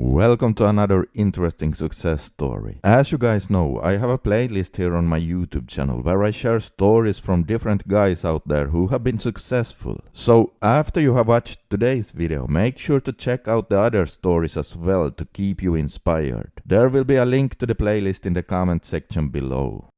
Welcome to another interesting success story. As you guys know, I have a playlist here on my YouTube channel where I share stories from different guys out there who have been successful. So after you have watched today's video, make sure to check out the other stories as well to keep you inspired. There will be a link to the playlist in the comment section below.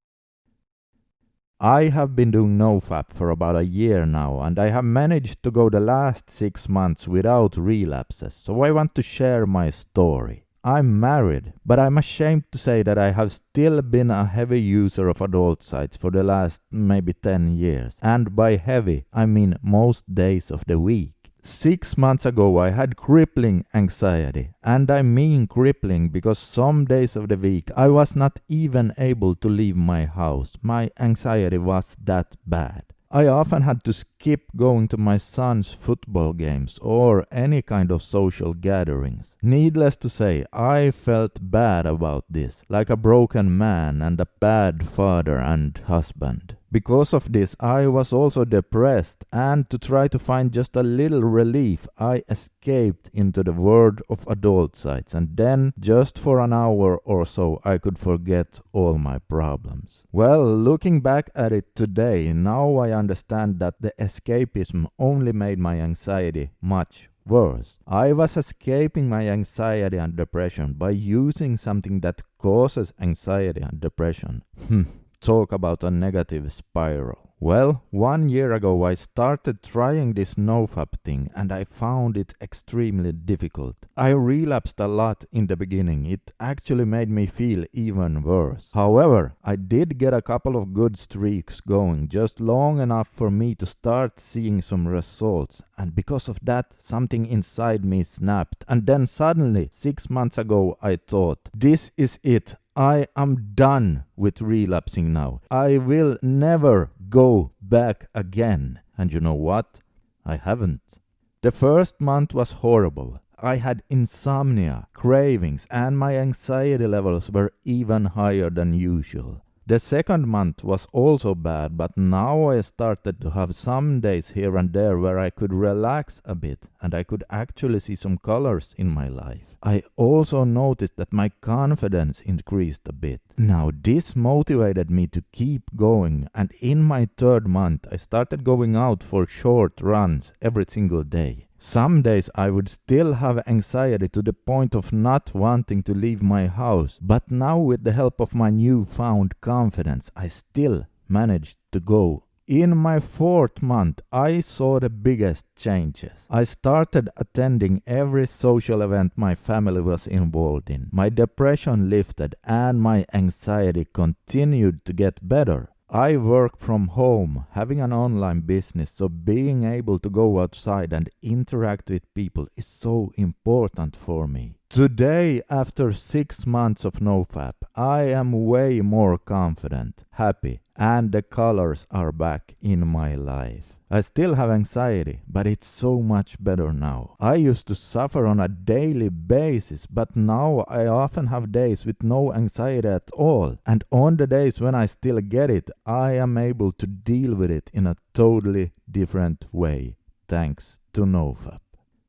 I have been doing NoFap for about a year now, and I have managed to go the last 6 months without relapses, so I want to share my story. I'm married, but I'm ashamed to say that I have still been a heavy user of adult sites for the last maybe 10 years. And by heavy, I mean most days of the week. 6 months ago I had crippling anxiety, and I mean crippling because some days of the week I was not even able to leave my house. My anxiety was that bad. I often had to skip going to my son's football games or any kind of social gatherings. Needless to say, I felt bad about this, like a broken man and a bad father and husband. Because of this, I was also depressed, and to try to find just a little relief, I escaped into the world of adult sites, and then, just for an hour or so, I could forget all my problems. Well, looking back at it today, now I understand that the escapism only made my anxiety much worse. I was escaping my anxiety and depression by using something that causes anxiety and depression. Talk about a negative spiral. Well, 1 year ago I started trying this NoFap thing, and I found it extremely difficult. I relapsed a lot in the beginning. It actually made me feel even worse. However, I did get a couple of good streaks going, just long enough for me to start seeing some results. And because of that, something inside me snapped. And then suddenly, 6 months ago, I thought, this is it. I am done with relapsing now. I will never go back again. And you know what? I haven't. The first month was horrible. I had insomnia, cravings, and my anxiety levels were even higher than usual. The second month was also bad, but now I started to have some days here and there where I could relax a bit and I could actually see some colors in my life. I also noticed that my confidence increased a bit. Now this motivated me to keep going, and in my third month I started going out for short runs every single day. Some days I would still have anxiety to the point of not wanting to leave my house, but now with the help of my newfound confidence, I still managed to go. In my fourth month, I saw the biggest changes. I started attending every social event my family was involved in. My depression lifted and my anxiety continued to get better. I work from home, having an online business, so being able to go outside and interact with people is so important for me. Today, after 6 months of NoFap, I am way more confident, happy, and the colors are back in my life. I still have anxiety, but it's so much better now. I used to suffer on a daily basis, but now I often have days with no anxiety at all. And on the days when I still get it, I am able to deal with it in a totally different way, thanks to NoFap.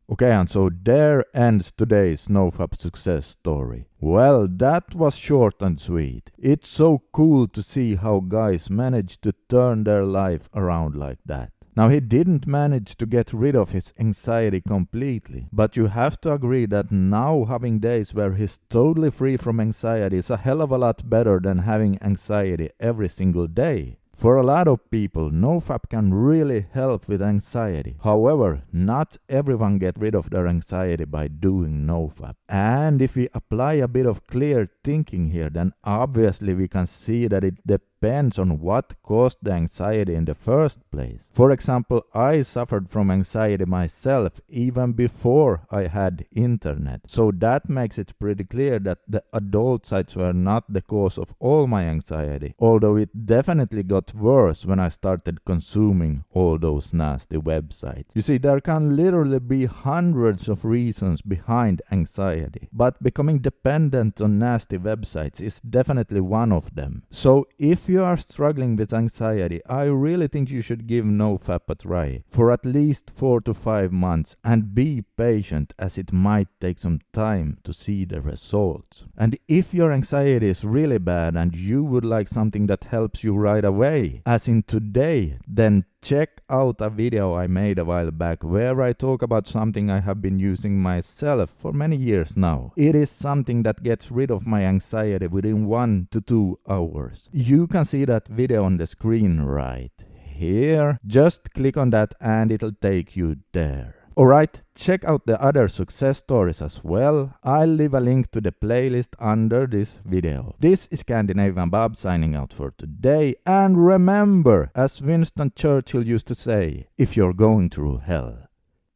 Okay, and so there ends today's NoFap success story. Well, that was short and sweet. It's so cool to see how guys manage to turn their life around like that. Now, he didn't manage to get rid of his anxiety completely, but you have to agree that now having days where he's totally free from anxiety is a hell of a lot better than having anxiety every single day. For a lot of people, NoFap can really help with anxiety. However, not everyone gets rid of their anxiety by doing NoFap. And if we apply a bit of clear thinking here, then obviously we can see that it depends on what caused the anxiety in the first place. For example, I suffered from anxiety myself even before I had internet. So that makes it pretty clear that the adult sites were not the cause of all my anxiety, although it definitely got worse when I started consuming all those nasty websites. You see, there can literally be hundreds of reasons behind anxiety, but becoming dependent on nasty websites is definitely one of them. So if you are struggling with anxiety, I really think you should give NoFap a try for at least 4 to 5 months and be patient, as it might take some time to see the results. And if your anxiety is really bad and you would like something that helps you right away, as in today, then check out a video I made a while back where I talk about something I have been using myself for many years now. It is something that gets rid of my anxiety within 1 to 2 hours. You can see that video on the screen right here. Just click on that and it'll take you there. Alright, check out the other success stories as well. I'll leave a link to the playlist under this video. This is Scandinavian Bob signing out for today. And remember, as Winston Churchill used to say, if you're going through hell,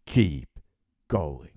keep going.